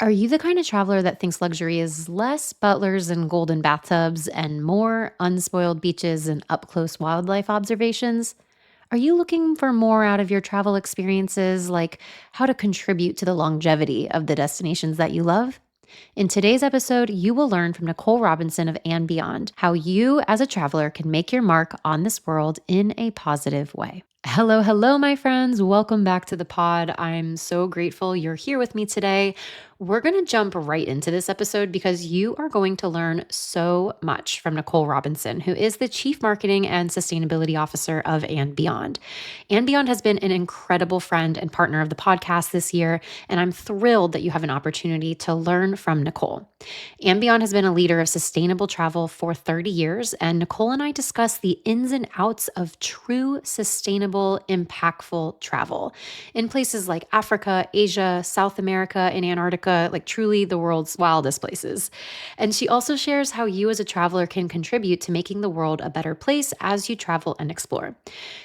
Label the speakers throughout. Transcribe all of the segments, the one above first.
Speaker 1: Are you the kind of traveler that thinks luxury is less butlers and golden bathtubs and more unspoiled beaches and up close wildlife observations? Are you looking for more out of your travel experiences, like how to contribute to the longevity of the destinations that you love? In today's episode, you will learn from Nicole Robinson of andBeyond how you, as a traveler, can make your mark on this world in a positive way. Hello, hello, my friends. Welcome back to the pod. I'm so grateful you're here with me today. We're going to jump right into this episode because you are going to learn so much from Nicole Robinson, who is the Chief Marketing and Sustainability Officer of andBeyond. andBeyond has been an incredible friend and partner of the podcast this year, and I'm thrilled that you have an opportunity to learn from Nicole. andBeyond has been a leader of sustainable travel for 30 years, and Nicole and I discuss the ins and outs of true sustainable, impactful travel in places like Africa, Asia, South America, and Antarctica, like truly the world's wildest places. And she also shares how you as a traveler can contribute to making the world a better place as you travel and explore.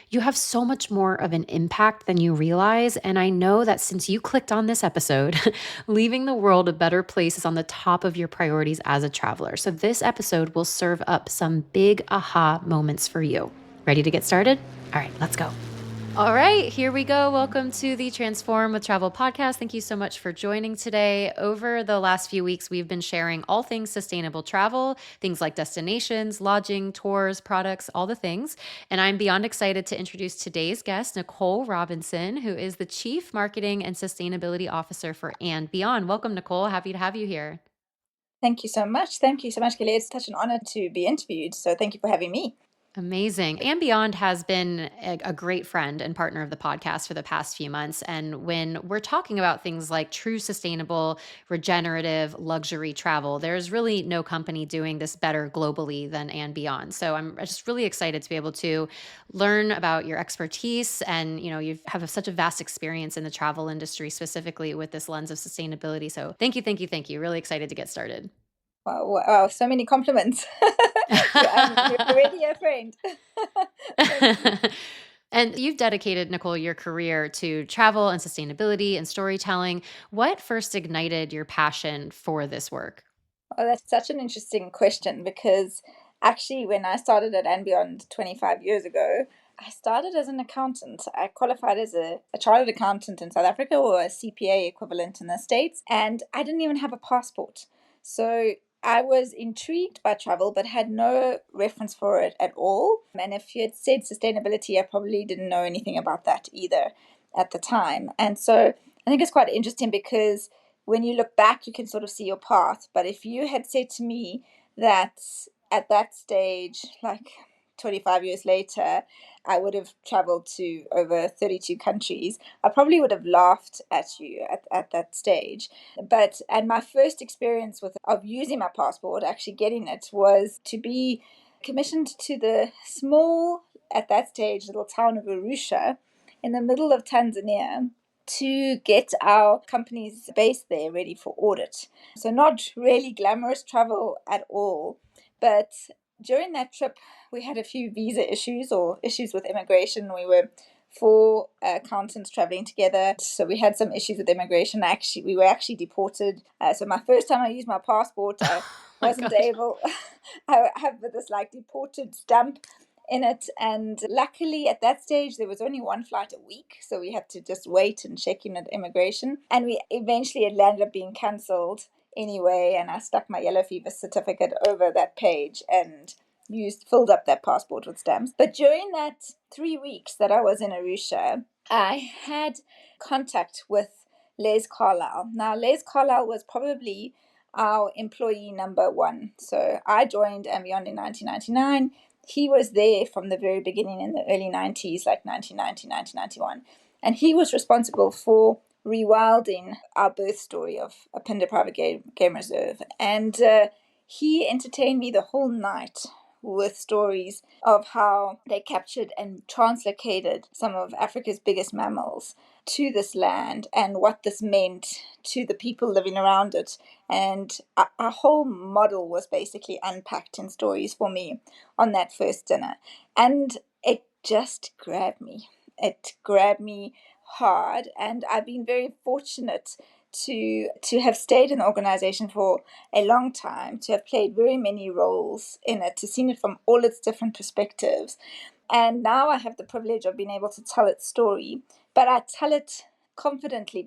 Speaker 1: You have so much more of an impact than you realize. And I know that since you clicked on this episode, leaving the world a better place is on the top of your priorities as a traveler. So this episode will serve up some big aha moments for you. Ready to get started? All right, let's go. All right, here we go. Welcome to the Transform with Travel podcast. Thank you so much for joining today. Over the last few weeks, we've been sharing all things sustainable travel, things like destinations, lodging, tours, products, all the things. And I'm beyond excited to introduce today's guest, Nicole Robinson, who is the Chief Marketing and Sustainability Officer for andBeyond. Welcome, Nicole. Happy to have you here.
Speaker 2: Thank you so much. Thank you so much, Kelly. It's such an honor to be interviewed. So thank you for having me.
Speaker 1: Amazing. andBeyond has been a great friend and partner of the podcast for the past few months. And when we're talking about things like true sustainable, regenerative luxury travel, there's really no company doing this better globally than andBeyond. So I'm just really excited to be able to learn about your expertise. And, you have such a vast experience in the travel industry, specifically with this lens of sustainability. So thank you, thank you, thank you. Really excited to get started.
Speaker 2: Wow, wow, so many compliments. You're already a friend. Thank you.
Speaker 1: And you've dedicated, Nicole, your career to travel and sustainability and storytelling. What first ignited your passion for this work?
Speaker 2: Oh, that's such an interesting question because actually, when I started at andBeyond 25 years ago, I started as an accountant. I qualified as a chartered accountant in South Africa or a CPA equivalent in the States, and I didn't even have a passport. So I was intrigued by travel but had no reference for it at all. And if you had said sustainability, I probably didn't know anything about that either at the time. And so I think it's quite interesting because when you look back, you can sort of see your path. But if you had said to me that at that stage, like 25 years later, I would have traveled to over 32 countries, I probably would have laughed at you at that stage. And my first experience of using my passport, actually getting it, was to be commissioned to the small, at that stage, little town of Arusha in the middle of Tanzania to get our company's base there ready for audit. So, not really glamorous travel at all. But during that trip, we had a few visa issues or issues with immigration. We were four accountants traveling together. So, we had some issues with immigration. We were actually deported. So, my first time I used my passport, I
Speaker 1: Oh my
Speaker 2: wasn't
Speaker 1: gosh.
Speaker 2: able, I have this like deported stamp in it. And luckily, at that stage, there was only one flight a week. So we had to just wait and check in at immigration. And we eventually it landed up being cancelled anyway. And I stuck my yellow fever certificate over that page and filled up that passport with stamps. But during that 3 weeks that I was in Arusha, I had contact with Les Carlisle. Now, Les Carlisle was probably our employee number one. So I joined andBeyond in 1999. He was there from the very beginning in the early 90s, like 1990, 1991. And he was responsible for rewilding our birth story of a Phinda Private Game Reserve. And he entertained me the whole night with stories of how they captured and translocated some of Africa's biggest mammals to this land and what this meant to the people living around it. And our whole model was basically unpacked in stories for me on that first dinner. And it just grabbed me. It grabbed me hard. And I've been very fortunate to have stayed in the organization for a long time, to have played very many roles in it, to seen it from all its different perspectives. And now I have the privilege of being able to tell its story, but I tell it confidently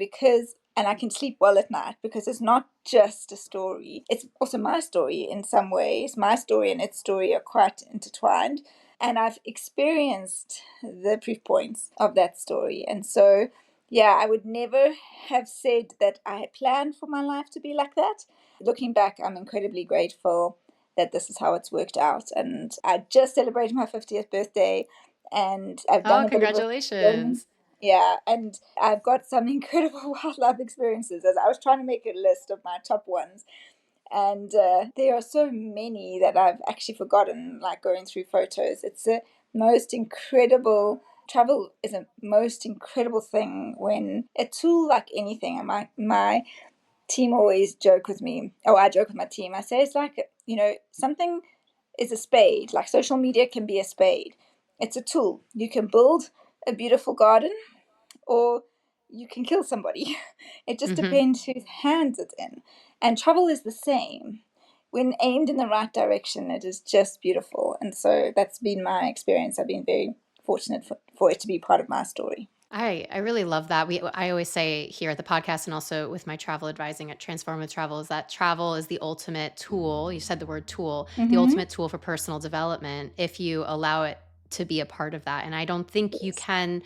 Speaker 2: and I can sleep well at night because it's not just a story. It's also my story in some ways. My story and its story are quite intertwined. And I've experienced the proof points of that story. And so, yeah, I would never have said that I had planned for my life to be like that. Looking back, I'm incredibly grateful that this is how it's worked out. And I just celebrated my 50th birthday, and I've done
Speaker 1: Oh,
Speaker 2: a bit of reflection.
Speaker 1: congratulations.
Speaker 2: Yeah, and I've got some incredible wildlife experiences. As I was trying to make a list of my top ones, and there are so many that I've actually forgotten, like going through photos. It's the most incredible. Travel is a most incredible thing when a tool like anything. And my team always joke with me. Oh, I joke with my team. I say it's like, something is a spade. Like social media can be a spade. It's a tool. You can build a beautiful garden or you can kill somebody. It just
Speaker 1: Hmm.
Speaker 2: depends whose hands it's in. And travel is the same. When aimed in the right direction, it is just beautiful. And so that's been my experience. I've been very fortunate for it to be part of my story.
Speaker 1: I really love that. I always say here at the podcast and also with my travel advising at Transformative Travel is that travel is the ultimate tool. You said the word tool, the
Speaker 2: Mm-hmm.
Speaker 1: ultimate tool for personal development if you allow it to be a part of that. And I don't think you
Speaker 2: Yes.
Speaker 1: can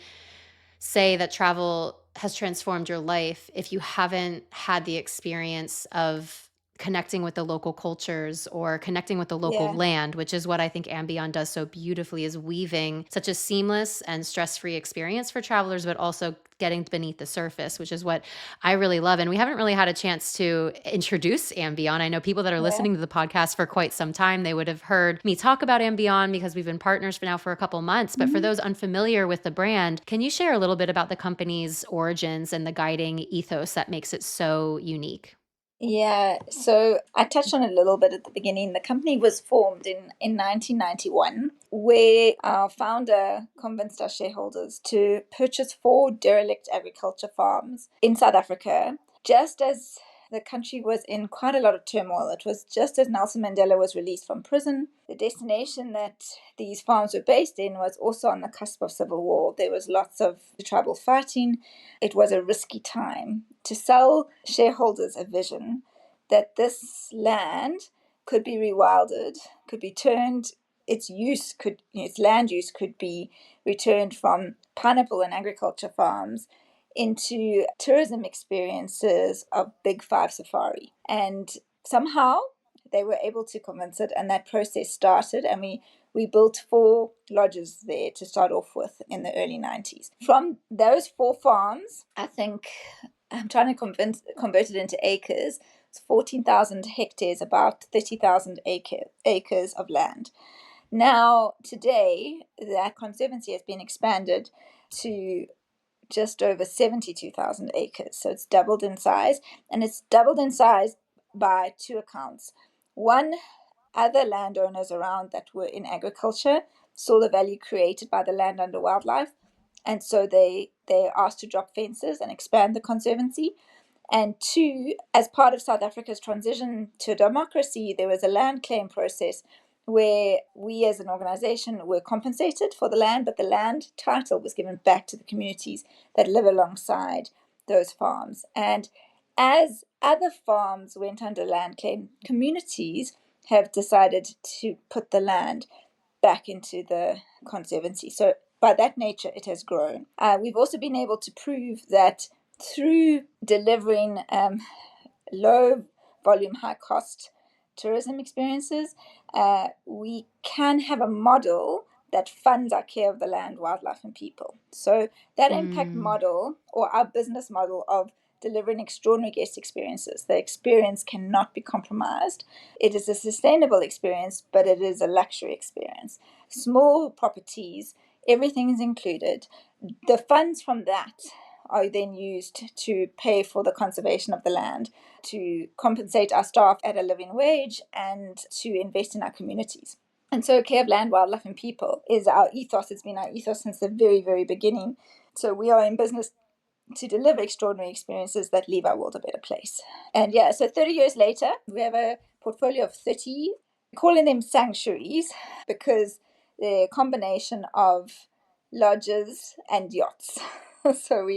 Speaker 1: say that travel has transformed your life if you haven't had the experience of connecting with the local cultures or connecting with the local
Speaker 2: Yeah.
Speaker 1: land, which is what I think andBeyond does so beautifully, is weaving such a seamless and stress-free experience for travelers, but also getting beneath the surface, which is what I really love. And we haven't really had a chance to introduce andBeyond. I know people that are
Speaker 2: Yeah.
Speaker 1: listening to the podcast for quite some time, they would have heard me talk about andBeyond because we've been partners for now for a couple months. But for
Speaker 2: Mm-hmm.
Speaker 1: those unfamiliar with the brand, can you share a little bit about the company's origins and the guiding ethos that makes it so unique?
Speaker 2: Yeah, so I touched on it a little bit at the beginning. The company was formed in 1991, where our founder convinced our shareholders to purchase four derelict agriculture farms in South Africa, just as the country was in quite a lot of turmoil. It was just as Nelson Mandela was released from prison. The destination that these farms were based in was also on the cusp of civil war. There was lots of tribal fighting. It was a risky time to sell shareholders a vision that this land could be rewilded, could be turned, its land use could be returned from pineapple and agriculture farms into tourism experiences of Big Five Safari. And somehow they were able to convince it, and that process started. And we built four lodges there to start off with in the early 90s. From those four farms, I think I'm trying to convert it into acres. It's 14,000 hectares, about 30,000 acres of land. Now, today, that conservancy has been expanded to just over 72,000 acres. So it's doubled in size, and it's doubled in size by two accounts. One, other landowners around that were in agriculture saw the value created by the land under wildlife, and so they asked to drop fences and expand the conservancy. And two, as part of South Africa's transition to democracy, there was a land claim process where we as an organization were compensated for the land, but the land title was given back to the communities that live alongside those farms. And as other farms went under land claim, communities have decided to put the land back into the conservancy. So by that nature, it has grown. We've also been able to prove that through delivering low volume, high cost tourism experiences, we can have a model that funds our care of the land, wildlife, and people. So that impact
Speaker 1: Mm.
Speaker 2: model, or our business model of delivering extraordinary guest experiences, the experience cannot be compromised. It is a sustainable experience, but it is a luxury experience. Small properties, everything is included. The funds from that are then used to pay for the conservation of the land, to compensate our staff at a living wage, and to invest in our communities. And so care of land, wildlife, and people is our ethos. It's been our ethos since the very, very beginning. So we are in business to deliver extraordinary experiences that leave our world a better place. And yeah, so 30 years later, we have a portfolio of 30, calling them sanctuaries because they're a combination of lodges and yachts. So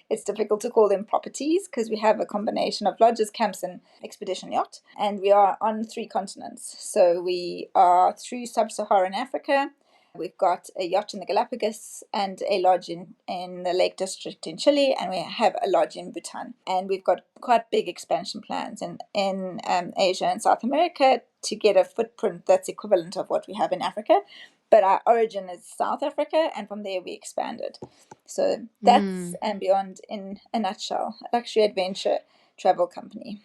Speaker 2: it's difficult to call them properties because we have a combination of lodges, camps, and expedition yacht. And we are on 3 continents. So we are through sub-Saharan Africa. We've got a yacht in the Galapagos and a lodge in the Lake District in Chile, and we have a lodge in Bhutan. And we've got quite big expansion plans in Asia and South America to get a footprint that's equivalent of what we have in Africa. But our origin is South Africa, and from there we expanded. So that's andBeyond in a nutshell, a luxury adventure travel company.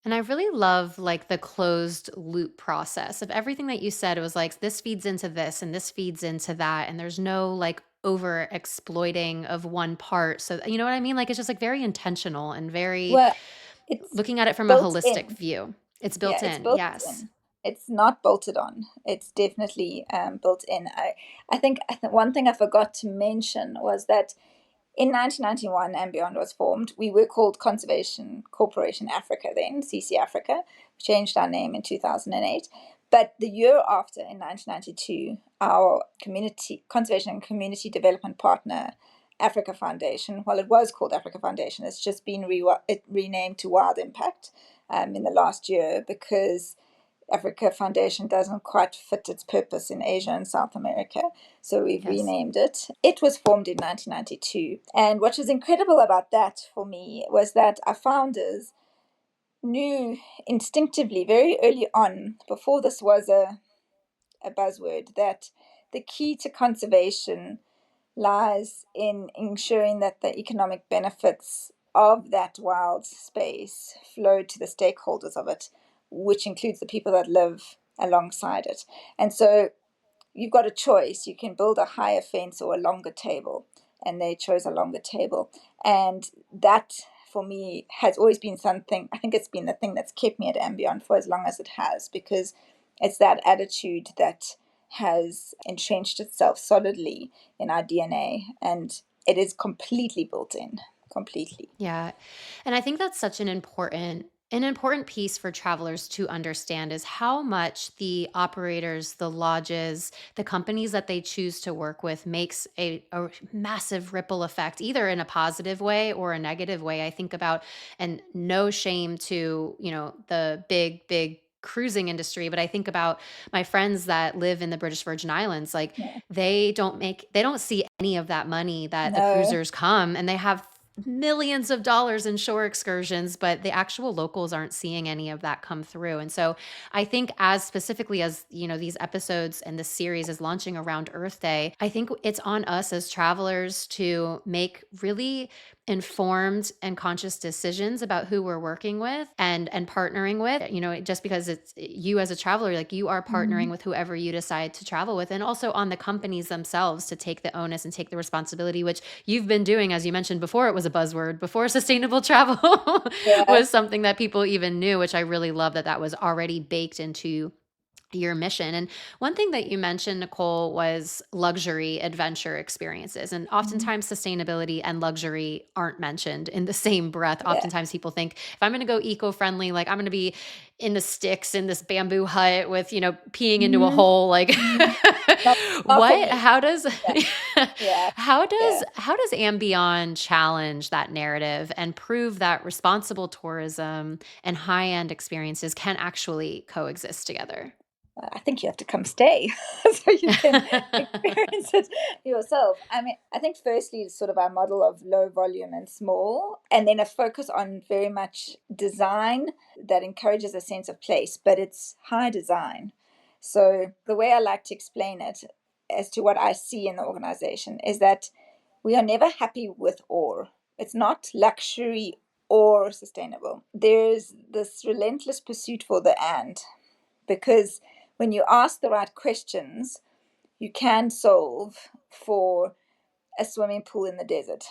Speaker 1: And I really love like the closed loop process of everything that you said. It was like this feeds into this and this feeds into that. And there's no like over exploiting of one part. So, you know what I mean? Like it's just like very intentional and very
Speaker 2: Well, it's
Speaker 1: looking at it from a
Speaker 2: built
Speaker 1: holistic
Speaker 2: in.
Speaker 1: view. It's
Speaker 2: Yeah,
Speaker 1: built
Speaker 2: it's
Speaker 1: in.
Speaker 2: built
Speaker 1: Yes.
Speaker 2: in. It's not bolted on. It's definitely built in. I think one thing I forgot to mention was that in 1991, andBeyond was formed. We were called Conservation Corporation Africa then, CC Africa. We changed our name in 2008. But the year after, in 1992, our community conservation and community development partner, Africa Foundation, well, it was called Africa Foundation. It's just been renamed to Wild Impact in the last year because Africa Foundation doesn't quite fit its purpose in Asia and South America. So we've
Speaker 1: Yes.
Speaker 2: renamed it. It was formed in 1992. And what was incredible about that for me was that our founders knew instinctively very early on, before this was a buzzword, that the key to conservation lies in ensuring that the economic benefits of that wild space flow to the stakeholders of it, which includes the people that live alongside it. And so you've got a choice. You can build a higher fence or a longer table, and they chose a longer table. And that, for me, has always been something. I think it's been the thing that's kept me at andBeyond for as long as it has, because it's that attitude that has entrenched itself solidly in our DNA, and it is completely built in, completely.
Speaker 1: Yeah. And I think that's such an important piece for travelers to understand is how much the operators, the lodges, the companies that they choose to work with makes a massive ripple effect, either in a positive way or a negative way. I think about, and no shame to, the big cruising industry, but I think about my friends that live in the British Virgin Islands. Like
Speaker 2: Yeah.
Speaker 1: they don't see any of that money that the
Speaker 2: No.
Speaker 1: cruisers come, and they have millions of dollars in shore excursions, but the actual locals aren't seeing any of that come through. And so I think, as specifically as, these episodes and this series is launching around Earth Day, I think it's on us as travelers to make really informed and conscious decisions about who we're working with and partnering with. Just because it's you as a traveler, like you are partnering
Speaker 2: Mhm.
Speaker 1: with whoever you decide to travel with, and also on the companies themselves to take the onus and take the responsibility, which you've been doing. As you mentioned before, it was a buzzword before sustainable travel
Speaker 2: Yeah.
Speaker 1: was something that people even knew, which I really love that was already baked into your mission. And one thing that you mentioned, Nicole, was luxury adventure experiences. And
Speaker 2: Mhm.
Speaker 1: oftentimes sustainability and luxury aren't mentioned in the same breath.
Speaker 2: Yeah.
Speaker 1: Oftentimes people think if I'm going to go eco-friendly, like I'm going to be in the sticks in this bamboo hut with, peeing into a
Speaker 2: Mhm.
Speaker 1: hole. Like
Speaker 2: Mhm. Not, not for
Speaker 1: what,
Speaker 2: me.
Speaker 1: how does,
Speaker 2: Yeah. Yeah.
Speaker 1: how does,
Speaker 2: Yeah.
Speaker 1: how does andBeyond challenge that narrative and prove that responsible tourism and high-end experiences can actually coexist together?
Speaker 2: I think you have to come stay so you can experience it yourself. I mean, I think firstly, it's sort of our model of low volume and small, and then a focus on very much design that encourages a sense of place, but it's high design. So the way I like to explain it as to what I see in the organization is that we are never happy with or. It's not luxury or sustainable. There's this relentless pursuit for the and, because when you ask the right questions, you can solve for a swimming pool in the desert.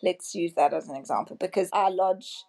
Speaker 2: Let's use that as an example, because our lodge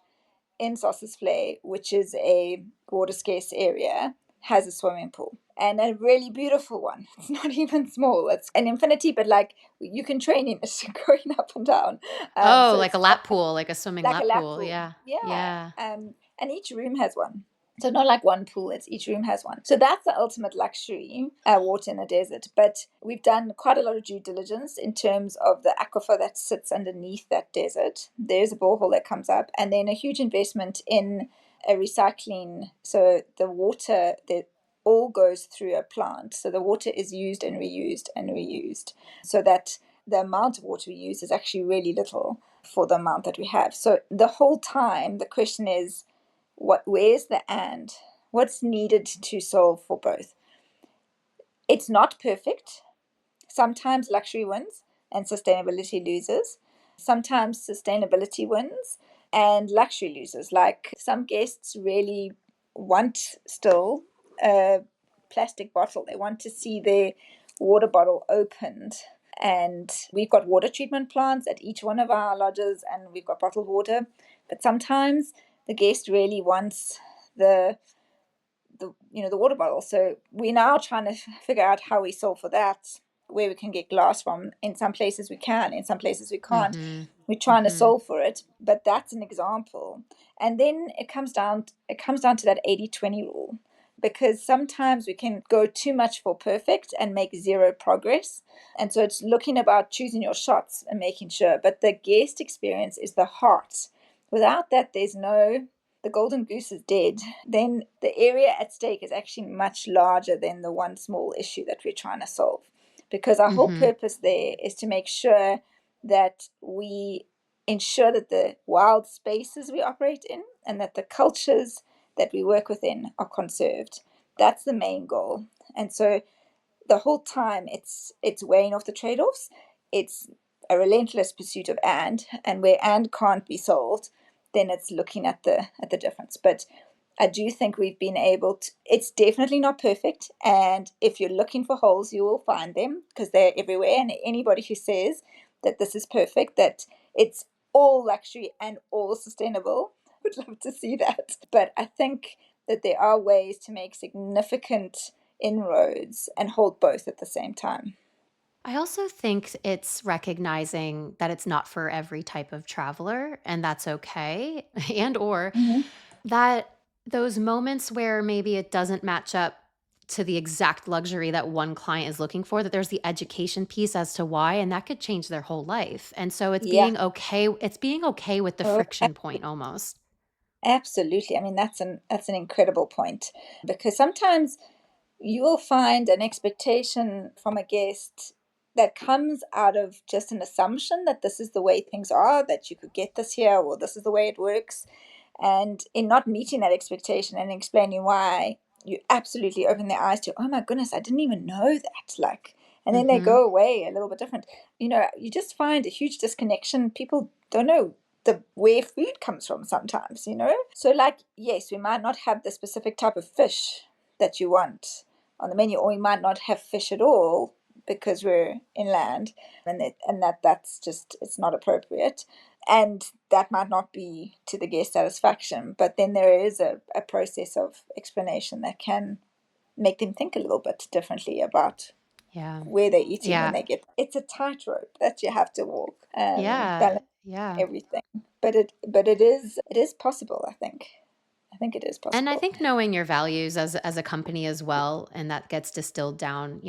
Speaker 2: in Sossusvlei, which is a water scarce area, has a swimming pool, and a really beautiful one. It's not even small. It's an infinity, but like you can train in it going up and down.
Speaker 1: Oh,
Speaker 2: So
Speaker 1: like a
Speaker 2: it's
Speaker 1: lap pool, like a swimming
Speaker 2: like a
Speaker 1: lap
Speaker 2: lap
Speaker 1: pool.
Speaker 2: pool.
Speaker 1: Yeah.
Speaker 2: Yeah.
Speaker 1: Yeah.
Speaker 2: And each room has one. So not like one pool, it's each room has one. So that's the ultimate luxury, water in a desert. But we've done quite a lot of due diligence in terms of the aquifer that sits underneath that desert. There's a borehole that comes up, and then a huge investment in a recycling. So the water that all goes through a plant. So the water is used and reused and reused, so that the amount of water we use is actually really little for the amount that we have. So the whole time the question is, where's the and? What's needed to solve for both? It's not perfect. Sometimes luxury wins and sustainability loses. Sometimes sustainability wins and luxury loses. Like some guests really want still a plastic bottle. They want to see their water bottle opened. And we've got water treatment plants at each one of our lodges, and we've got bottled water. But sometimes the guest really wants the the water bottle. So we're now trying to figure out how we solve for that, where we can get glass from. In some places we can, in some places we can't.
Speaker 1: Mm-hmm.
Speaker 2: We're trying to
Speaker 1: Mm-hmm.
Speaker 2: solve for it, but that's an example. And then it comes down to that 80-20 rule, because sometimes we can go too much for perfect and make zero progress. And so it's looking about choosing your shots and making sure. But the guest experience is the heart. Without that, there's no, the golden goose is dead. Then the area at stake is actually much larger than the one small issue that we're trying to solve. Because our whole
Speaker 1: Mm-hmm.
Speaker 2: purpose there is to make sure that we ensure that the wild spaces we operate in and that the cultures that we work within are conserved. That's the main goal. And so the whole time it's weighing off the trade-offs. It's a relentless pursuit of and where and can't be solved, then it's looking at the difference. But I do think we've been able to. It's definitely not perfect, and if you're looking for holes, you will find them because they're everywhere. And anybody who says that this is perfect, that it's all luxury and all sustainable, would love to see that. But I think that there are ways to make significant inroads and hold both at the same time.
Speaker 1: I also think it's recognizing that it's not for every type of traveler, and that's okay. And or
Speaker 2: Mm-hmm.
Speaker 1: that those moments where maybe it doesn't match up to the exact luxury that one client is looking for, that there's the education piece as to why, and that could change their whole life. And so
Speaker 2: Yeah.
Speaker 1: it's being okay with the
Speaker 2: Oh,
Speaker 1: friction point almost.
Speaker 2: absolutely. I mean, that's an incredible point, because sometimes you will find an expectation from a guest that comes out of just an assumption that this is the way things are, that you could get this here, or this is the way it works. And in not meeting that expectation and explaining why, you absolutely open their eyes to, oh my goodness, I didn't even know that. Like, and then they
Speaker 1: Mhm.
Speaker 2: go away a little bit different. You just find a huge disconnection. People don't know the where food comes from sometimes. So like, yes, we might not have the specific type of fish that you want on the menu, or we might not have fish at all because we're inland, and that's just, it's not appropriate, and that might not be to the guest satisfaction. But then there is a process of explanation that can make them think a little bit differently about
Speaker 1: Yeah.
Speaker 2: where they're eating when
Speaker 1: Yeah.
Speaker 2: they get. It's a tightrope that you have to walk and
Speaker 1: Yeah.
Speaker 2: balance
Speaker 1: Yeah.
Speaker 2: everything. But it is possible. I think it is
Speaker 1: And I
Speaker 2: possible.
Speaker 1: think knowing your values as a company as well, and that gets distilled down,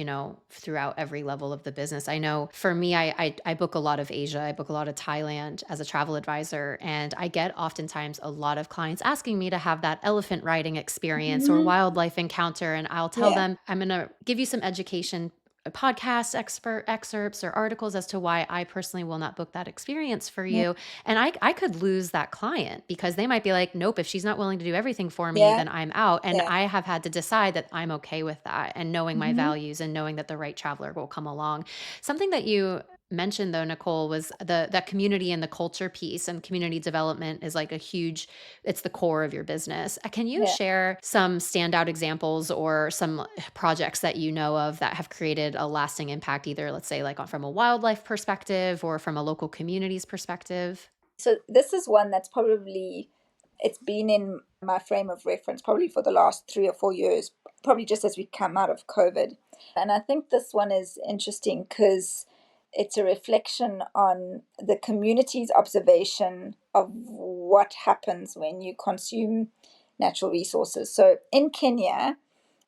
Speaker 1: throughout every level of the business. I know for me, I book a lot of Asia, I book a lot of Thailand as a travel advisor, and I get oftentimes a lot of clients asking me to have that elephant riding experience or
Speaker 2: Hmm.
Speaker 1: wildlife encounter, and I'll tell
Speaker 2: Yeah.
Speaker 1: them I'm going to give you some education podcast expert excerpts or articles as to why I personally will not book that experience for
Speaker 2: Yeah.
Speaker 1: you. And I could lose that client because they might be like, nope, if she's not willing to do everything for me,
Speaker 2: Yeah.
Speaker 1: then I'm out. And
Speaker 2: Yeah.
Speaker 1: I have had to decide that I'm okay with that and knowing my
Speaker 2: Hmm.
Speaker 1: values and knowing that the right traveler will come along. Something that you mentioned though, Nicole, was that community and the culture piece, and community development is like it's the core of your business. Can you
Speaker 2: Yeah.
Speaker 1: share some standout examples or some projects that you know of that have created a lasting impact, either let's say like from a wildlife perspective or from a local community's perspective?
Speaker 2: So this is one that's probably it's been in my frame of reference probably for the last 3 or 4 years, probably just as we come out of COVID. And I think this one is interesting because it's a reflection on the community's observation of what happens when you consume natural resources. So in Kenya,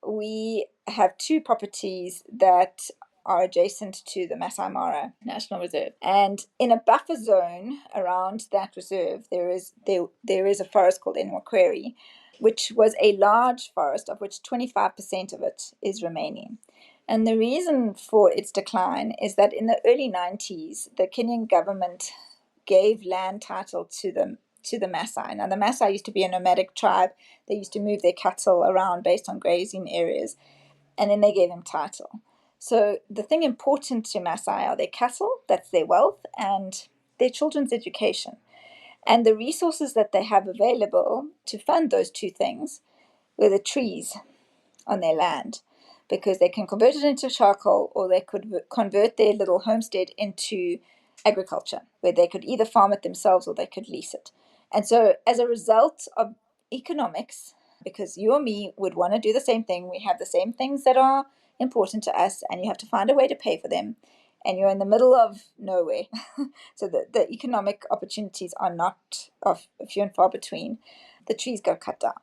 Speaker 2: we have two properties that are adjacent to the Masai Mara National Reserve. And in a buffer zone around that reserve, there is a forest called Enwakweri, which was a large forest of which 25% of it is remaining. And the reason for its decline is that in the early 90s, the Kenyan government gave land title to the Maasai. Now, the Maasai used to be a nomadic tribe. They used to move their cattle around based on grazing areas, and then they gave them title. So the thing important to Maasai are their cattle, that's their wealth, and their children's education. And the resources that they have available to fund those two things were the trees on their land, because they can convert it into charcoal, or they could convert their little homestead into agriculture, where they could either farm it themselves or they could lease it. And so as a result of economics, because you or me would want to do the same thing, we have the same things that are important to us, and you have to find a way to pay for them, and you're in the middle of nowhere. So the economic opportunities are not of few and far between. The trees go cut down.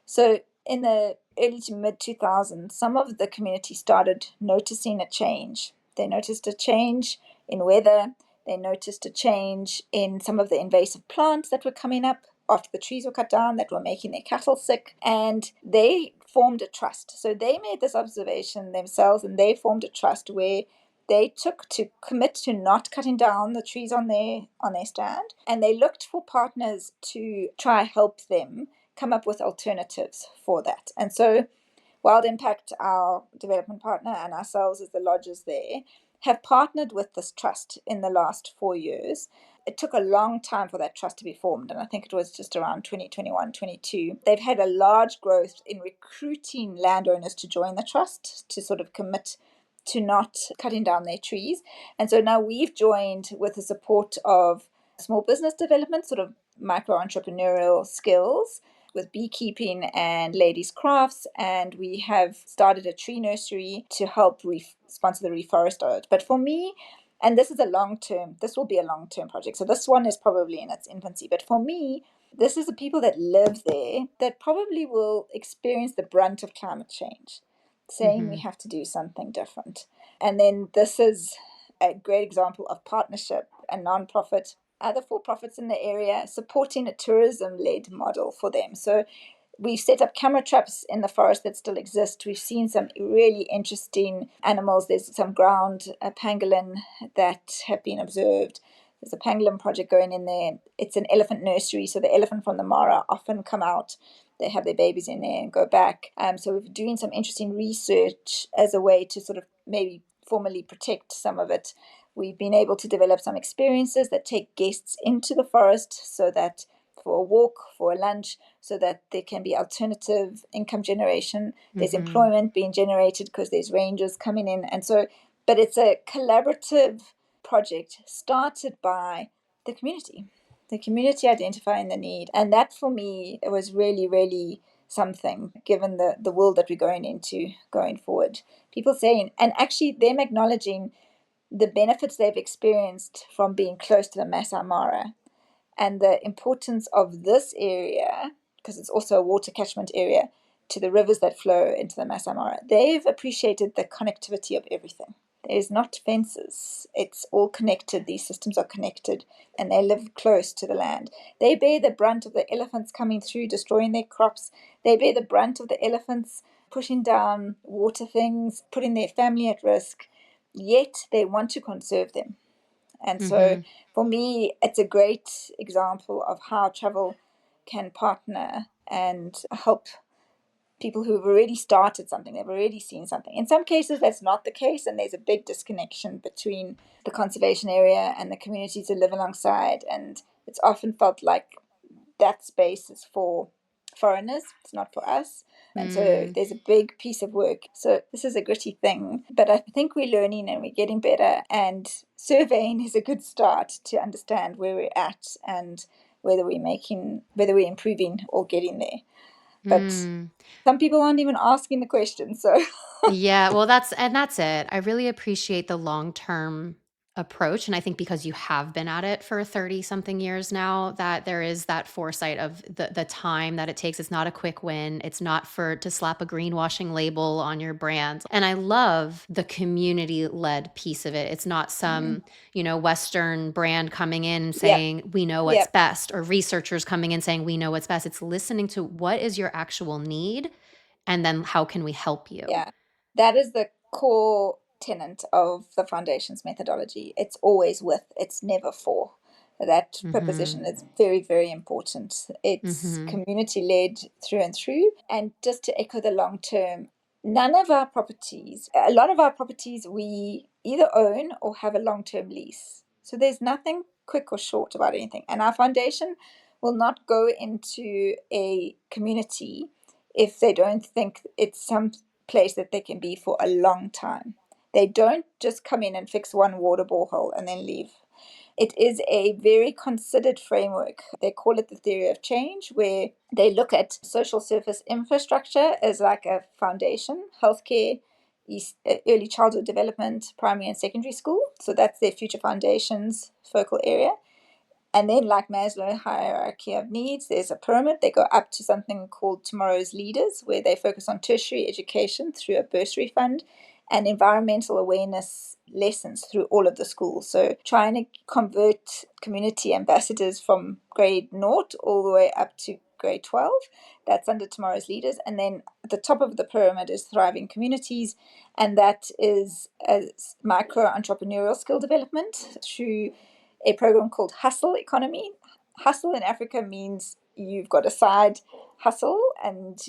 Speaker 2: So in the early to mid 2000s, some of the community started noticing a change. They noticed a change in weather. They noticed a change in some of the invasive plants that were coming up after the trees were cut down that were making their cattle sick. And they formed a trust. So they made this observation themselves, and they formed a trust where they took to commit to not cutting down the trees on their stand, and they looked for partners to try help them come up with alternatives for that. And so Wild Impact, our development partner, and ourselves as the lodgers there, have partnered with this trust in the last 4 years. It took a long time for that trust to be formed, and I think it was just around 2021, 22. They've had a large growth in recruiting landowners to join the trust, to sort of commit to not cutting down their trees. And so now we've joined with the support of small business development, sort of micro entrepreneurial skills, with beekeeping and ladies' crafts, and we have started a tree nursery to help sponsor the reforest of it. But for me, and this will be a long-term project, so this one is probably in its infancy, but for me, this is the people that live there that probably will experience the brunt of climate change, saying we have to do something different. And then this is a great example of partnership, a non-profit, other for-profits in the area supporting a tourism-led model for them. So we've set up camera traps in the forest that still exist. We've seen some really interesting animals. There's some ground pangolin that have been observed. There's a pangolin project going in there. It's an elephant nursery, so the elephant from the Mara often come out. They have their babies in there and go back. So we're doing some interesting research as a way to sort of maybe formally protect some of it. We've been able to develop some experiences that take guests into the forest, so that for a walk, for a lunch, so that there can be alternative income generation. There's employment being generated because there's rangers coming in. And so, but it's a collaborative project started by the community identifying the need. And that for me, it was really, really something, given the world that we're going into going forward. People saying, and actually them acknowledging the benefits they've experienced from being close to the Masai Mara, and the importance of this area, because it's also a water catchment area, to the rivers that flow into the Masai Mara. They've appreciated the connectivity of everything. There's not fences. It's all connected. These systems are connected, and they live close to the land. They bear the brunt of the elephants coming through, destroying their crops. They bear the brunt of the elephants pushing down water things, putting their family at risk, yet they want to conserve them. And so for me, it's a great example of how travel can partner and help people who've already started something, they've already seen something. In some cases, that's not the case, and there's a big disconnection between the conservation area and the communities who live alongside. And it's often felt like that space is for foreigners, it's not for us. And so there's a big piece of work. So this is a gritty thing, but I think we're learning and we're getting better, and surveying is a good start to understand where we're at and whether we're improving or getting there. But
Speaker 1: Mm.
Speaker 2: some people aren't even asking the question. So
Speaker 1: Yeah, well, that's it. I really appreciate the long-term approach, and I think because you have been at it for 30 something years now, that there is that foresight of the time that it takes. It's not a quick win. It's not for to slap a greenwashing label on your brand. And I love the community-led piece of it. It's not
Speaker 2: mhm.
Speaker 1: some, Western brand coming in and
Speaker 2: Yeah,
Speaker 1: saying, "We know what's
Speaker 2: yeah,
Speaker 1: best," or researchers coming in saying, "We know what's best." It's listening to what is your actual need, and then how can we help you?
Speaker 2: yeah. That is the core tenet of the foundation's methodology. It's always with, it's never for. That
Speaker 1: Mhm.
Speaker 2: preposition is very, very important. It's
Speaker 1: Mhm.
Speaker 2: community led through and through. And just to echo the long term, a lot of our properties we either own or have a long term lease. So there's nothing quick or short about anything. And our foundation will not go into a community if they don't think it's some place that they can be for a long time. They don't just come in and fix one water borehole and then leave. It is a very considered framework. They call it the theory of change, where they look at social service infrastructure as like a foundation, healthcare, early childhood development, primary and secondary school. So that's their future foundations focal area. And then, like Maslow hierarchy of needs, there's a pyramid. They go up to something called Tomorrow's Leaders, where they focus on tertiary education through a bursary fund and environmental awareness lessons through all of the schools. So trying to convert community ambassadors from grade 0 all the way up to grade 12. That's under Tomorrow's Leaders. And then at the top of the pyramid is Thriving Communities, and that is a micro entrepreneurial skill development through a program called Hustle Economy. Hustle in Africa means you've got a side hustle, and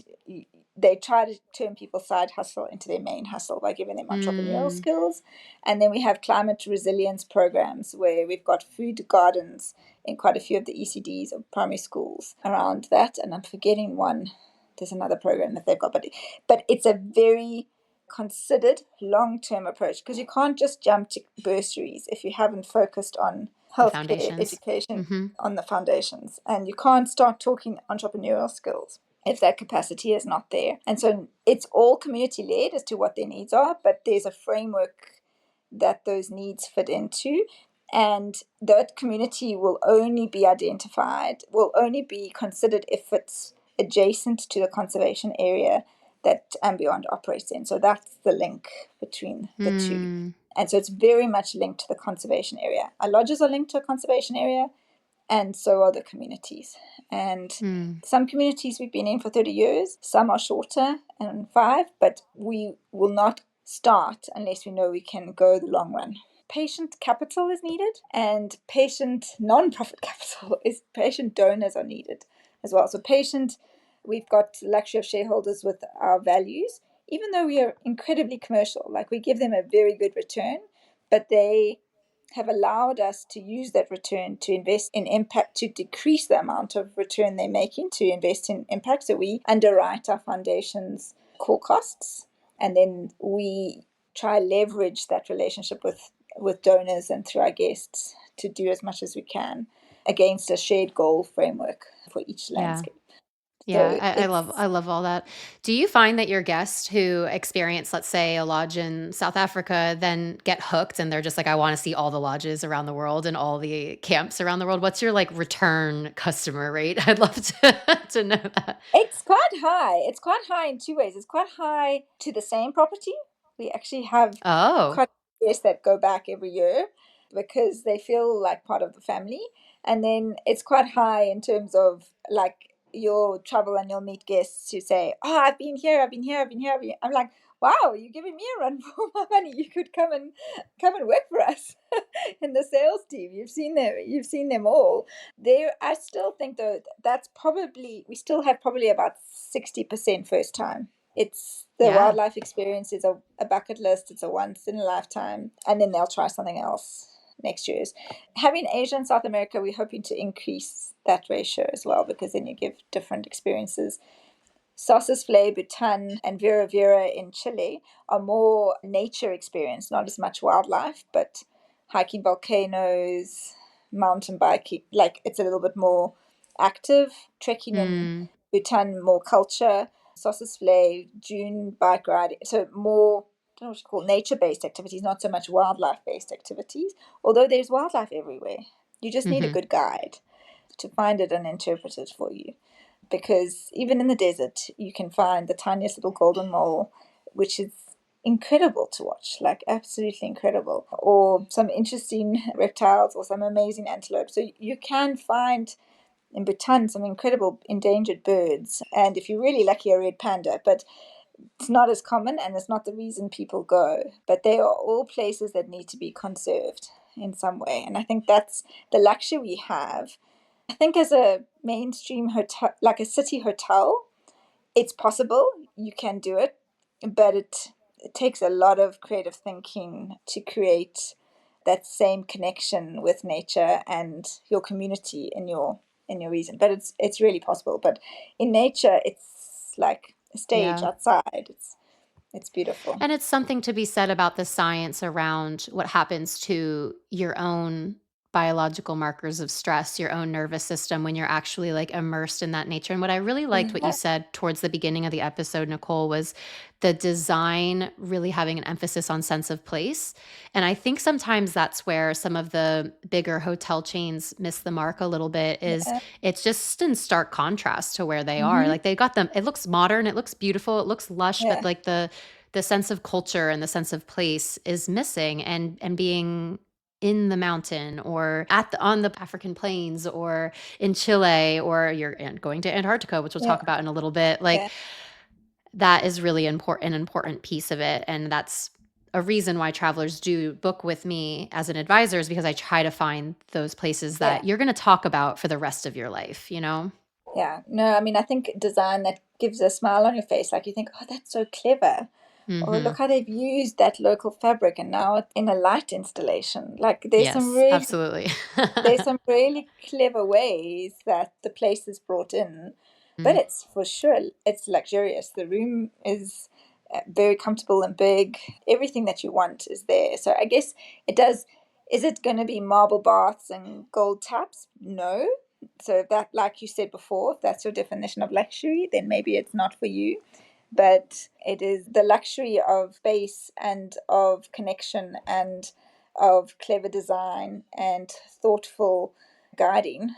Speaker 2: they try to turn people's side hustle into their main hustle by giving them entrepreneurial
Speaker 1: Mm.
Speaker 2: skills. And then we have climate resilience programs where we've got food gardens in quite a few of the ECDs or primary schools around that. And I'm forgetting one. There's another program that they've got, but it's a very considered long-term approach, because you can't just jump to bursaries if you haven't focused on
Speaker 1: The
Speaker 2: healthcare
Speaker 1: foundations.
Speaker 2: education
Speaker 1: Mhm.
Speaker 2: on the foundations, and you can't start talking entrepreneurial skills if that capacity is not there. And so it's all community led as to what their needs are, but there's a framework that those needs fit into, and that community will only be identified, will only be considered if it's adjacent to the conservation area that andBeyond operates in. So that's the link between the two.
Speaker 1: Mm.
Speaker 2: And so it's very much linked to the conservation area. Our lodges are linked to a conservation area, and so are the communities. And
Speaker 1: Mm.
Speaker 2: some communities we've been in for 30 years, some are shorter and 5, but we will not start unless we know we can go the long run. Patient capital is needed, and patient non-profit capital is patient donors are needed as well. So we've got luxury of shareholders with our values, even though we are incredibly commercial. Like, we give them a very good return, but they have allowed us to use that return to invest in impact, to decrease the amount of return they're making to invest in impact. So we underwrite our foundation's core costs, and then we try leverage that relationship with donors and through our guests to do as much as we can against a shared goal framework for each
Speaker 1: Yeah.
Speaker 2: landscape.
Speaker 1: Yeah,
Speaker 2: So
Speaker 1: I
Speaker 2: it's
Speaker 1: love all that. Do you find that your guests who experience, let's say, a lodge in South Africa, then get hooked and they're just like, I want to see all the lodges around the world and all the camps around the world? What's your like return customer rate? I'd love to to know that.
Speaker 2: It's quite high. It's quite high in two ways. It's quite high to the same property. We actually have
Speaker 1: Oh,
Speaker 2: quite a few guests that go back every year because they feel like part of the family. And then it's quite high in terms of, like, you'll travel and you'll meet guests who say, "Oh, I've been here, I've been here, I've been here, I've been here." I'm like, "Wow, you're giving me a run for my money. You could come and work for us in the sales team. You've seen them all." There, I still think, though, that's probably, we still have probably about 60% first time. It's the
Speaker 1: yeah.
Speaker 2: wildlife experience is a bucket list. It's a once in a lifetime, and then they'll try something else next year's. Having Asia and South America, we're hoping to increase that ratio as well, because then you give different experiences. Sossusvlei, Bhutan, and Vera Vera in Chile are more nature experience, not as much wildlife, but hiking volcanoes, mountain biking. Like, it's a little bit more active. Trekking in
Speaker 1: Mm,
Speaker 2: Bhutan, more culture. Sausage Flay, dune bike riding. So more, I don't know what you call nature-based activities, not so much wildlife-based activities. Although there's wildlife everywhere. You just need a
Speaker 1: mm-hmm.
Speaker 2: good guide to find it and interpret it for you. Because even in the desert, you can find the tiniest little golden mole, which is incredible to watch, like absolutely incredible, or some interesting reptiles or some amazing antelope. So you can find in Bhutan some incredible endangered birds, and if you're really lucky, a red panda. But it's not as common, and it's not the reason people go. But they are all places that need to be conserved in some way, and I think that's the luxury we have. I think as a mainstream hotel, like a city hotel, it's possible, you can do it, but it takes a lot of creative thinking to create that same connection with nature and your community in your region. But it's really possible. But in nature, it's like a stage
Speaker 1: Yeah.
Speaker 2: outside. It's beautiful.
Speaker 1: And it's something to be said about the science around what happens to your own biological markers of stress, your own nervous system when you're actually like immersed in that nature. And what I really liked what you
Speaker 2: Yeah,
Speaker 1: said towards the beginning of the episode, Nicole, was the design really having an emphasis on sense of place. And I think sometimes that's where some of the bigger hotel chains miss the mark a little bit is
Speaker 2: yeah.
Speaker 1: it's just in stark contrast to where they are.
Speaker 2: Mm-hmm.
Speaker 1: Like they got them, it looks modern, it looks beautiful, it looks lush, but
Speaker 2: Yeah,
Speaker 1: like the sense of culture and the sense of place is missing and being in the mountain or at the on the African plains or in Chile or you're going to Antarctica, which we'll
Speaker 2: yeah,
Speaker 1: talk about in a little bit. Like
Speaker 2: yeah,
Speaker 1: that is really important, an important piece of it. And that's a reason why travelers do book with me as an advisor is because I try to find those places
Speaker 2: yeah,
Speaker 1: that you're going to talk about for the rest of your life, you know?
Speaker 2: yeah. No, I mean, I think design that gives a smile on your face, like you think, oh, that's so clever. Or
Speaker 1: Hmm.
Speaker 2: look how they've used that local fabric and now it's in a light installation. Like
Speaker 1: Yes, absolutely.
Speaker 2: there's some really clever ways that the place is brought in, but
Speaker 1: Mm,
Speaker 2: it's for sure it's luxurious. The room is very comfortable and big. Everything that you want is there. So I guess it does. Is it going to be marble baths and gold taps? No. So if that, like you said before, if that's your definition of luxury, then maybe it's not for you. But it is the luxury of base and of connection and of clever design and thoughtful guiding,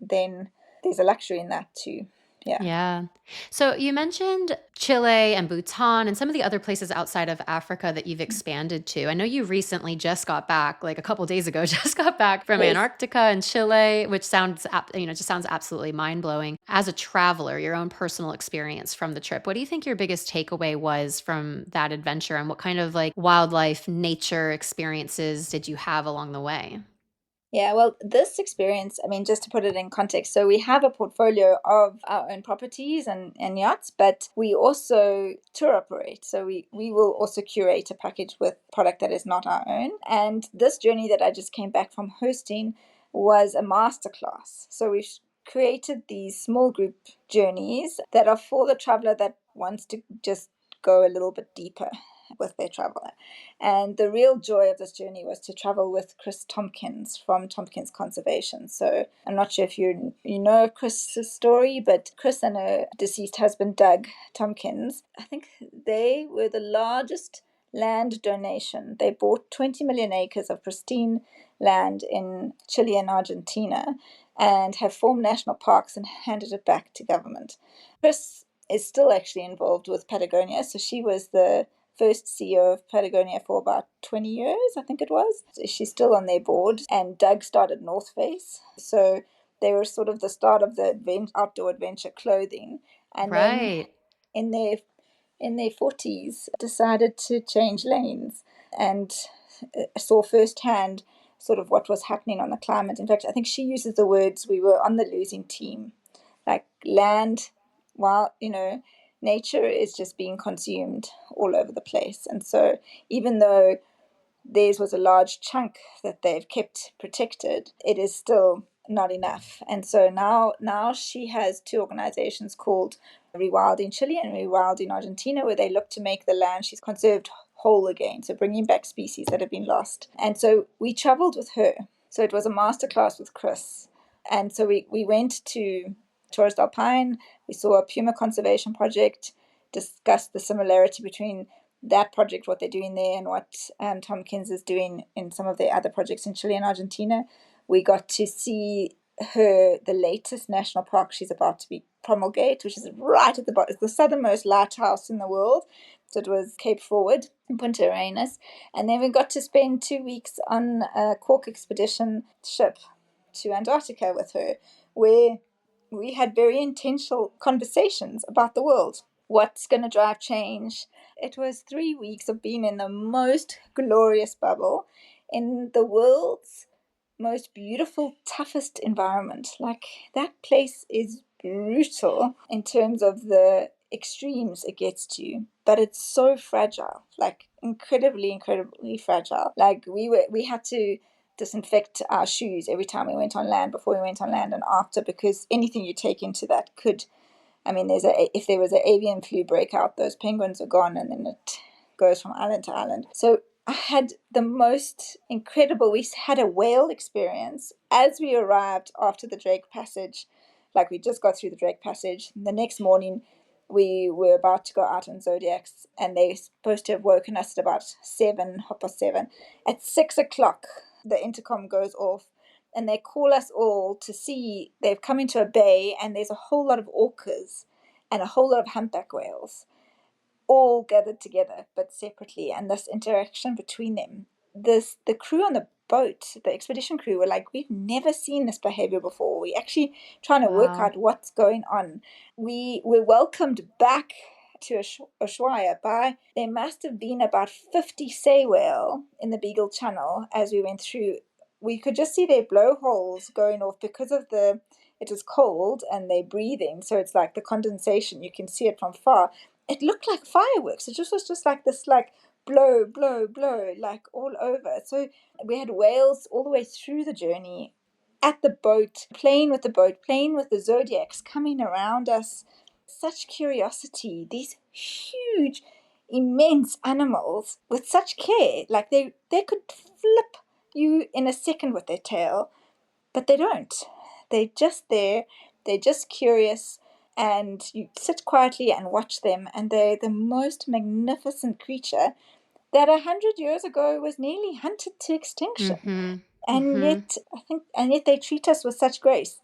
Speaker 2: then there's a luxury in that too. Yeah.
Speaker 1: yeah. So you mentioned Chile and Bhutan and some of the other places outside of Africa that you've expanded to. I know you recently just got back, like a couple days ago, just got back from
Speaker 2: Yes.
Speaker 1: Antarctica and Chile, which sounds, just sounds absolutely mind blowing. As a traveler, your own personal experience from the trip, what do you think your biggest takeaway was from that adventure, and what kind of like wildlife, nature experiences did you have along the way?
Speaker 2: Yeah, well, this experience, I mean, just to put it in context, so we have a portfolio of our own properties and yachts, but we also tour operate. So we will also curate a package with product that is not our own. And this journey that I just came back from hosting was a masterclass. So we've created these small group journeys that are for the traveler that wants to just go a little bit deeper with their travel. And the real joy of this journey was to travel with Chris Tompkins from Tompkins Conservation. So I'm not sure if you know Chris's story, but Chris and her deceased husband Doug Tompkins, I think they were the largest land donation. They bought 20 million acres of pristine land in Chile and Argentina and have formed national parks and handed it back to government. Chris is still actually involved with Patagonia, so she was the first CEO of Patagonia for about 20 years, I think it was. So she's still on their board. And Doug started North Face. So they were sort of the start of the outdoor adventure clothing. And then
Speaker 1: Right.
Speaker 2: in their in their 40s decided to change lanes and saw firsthand sort of what was happening on the climate. In fact, I think she uses the words, we were on the losing team. Like land, while, nature is just being consumed all over the place. And so even though theirs was a large chunk that they've kept protected, it is still not enough. And so now she has two organizations called Rewild in Chile and Rewild in Argentina, where they look to make the land she's conserved whole again, so bringing back species that have been lost. And so we traveled with her. So it was a masterclass with Chris. And so we went to Torres del Paine. We saw a puma conservation project, discussed the similarity between that project, what they're doing there, and what Tompkins is doing in some of their other projects in Chile and Argentina. We got to see the latest national park she's about to be promulgate, which is right at the bottom. It's the southernmost lighthouse in the world. So it was Cape Forward in Punta Arenas. And then we got to spend 2 weeks on a cork expedition ship to Antarctica with her, where we had very intentional conversations about the world. What's going to drive change? It was 3 weeks of being in the most glorious bubble in the world's most beautiful, toughest environment. Like, that place is brutal in terms of the extremes it gets to, but it's so fragile, like incredibly fragile. Like, we had to disinfect our shoes every time we went on land, before we went on land and after, because anything you take into that could, I mean, if there was an avian flu breakout, those penguins are gone, and then it goes from island to island. So I had the most incredible, we had a whale experience as we arrived after the Drake Passage. Like, we just got through the Drake Passage. The next morning, we were about to go out on Zodiacs, and they were supposed to have woken us at about 7:30. At 6 o'clock, the intercom goes off, and they call us all to see. They've come into a bay, and there's a whole lot of orcas and a whole lot of humpback whales, all gathered together but separately, and this interaction between them. The crew on the boat, the expedition crew, were like, we've never seen this behavior before. We're actually trying to work
Speaker 1: Wow.
Speaker 2: out what's going on. We were welcomed back to Ushuaia by, there must have been about 50 sei whale in the Beagle Channel as we went through. We could just see their blowholes going off because of it was cold and they're breathing, so it's like the condensation, you can see it from far. It looked like fireworks. It just was just like this, like, blow, blow, blow, like all over. So we had whales all the way through the journey, at the boat, playing with the zodiacs coming around us. Such curiosity. These huge, immense animals with such care. Like, they could flip you in a second with their tail, but they don't. They're just there. They're just curious, and you sit quietly and watch them, and they're the most magnificent creature that 100 years ago was nearly hunted to extinction.
Speaker 1: Mm-hmm.
Speaker 2: And
Speaker 1: Mm-hmm.
Speaker 2: yet, they treat us with such grace.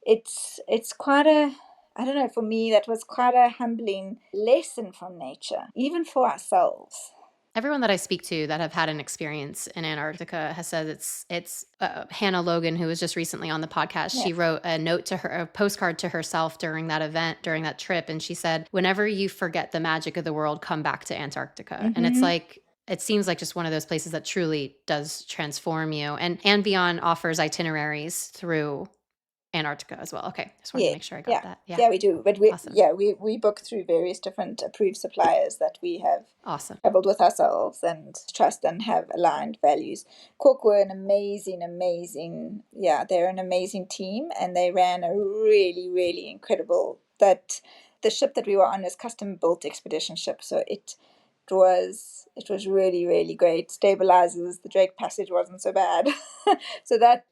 Speaker 2: It's quite a, I don't know, for me, that was quite a humbling lesson from nature, even for ourselves.
Speaker 1: Everyone that I speak to that have had an experience in Antarctica has said it's Hannah Logan, who was just recently on the podcast.
Speaker 2: Yeah.
Speaker 1: She wrote a postcard to herself during that event, during that trip, and she said, "Whenever you forget the magic of the world, come back to Antarctica." And it's
Speaker 2: Mm-hmm.
Speaker 1: like, it seems like just one of those places that truly does transform you. And Beyond offers itineraries through Antarctica as well. Okay, just wanted to
Speaker 2: Yeah,
Speaker 1: make sure I got
Speaker 2: yeah,
Speaker 1: that. Yeah,
Speaker 2: yeah, we do. But we,
Speaker 1: awesome,
Speaker 2: yeah, we book through various different approved suppliers that we have
Speaker 1: awesome.
Speaker 2: traveled with ourselves and trust and have aligned values. Cork were an amazing, yeah, they're an amazing team, and they ran a really incredible, that the ship that we were on is custom built expedition ship, so it was really great. Stabilizers, the Drake Passage wasn't so bad. So that,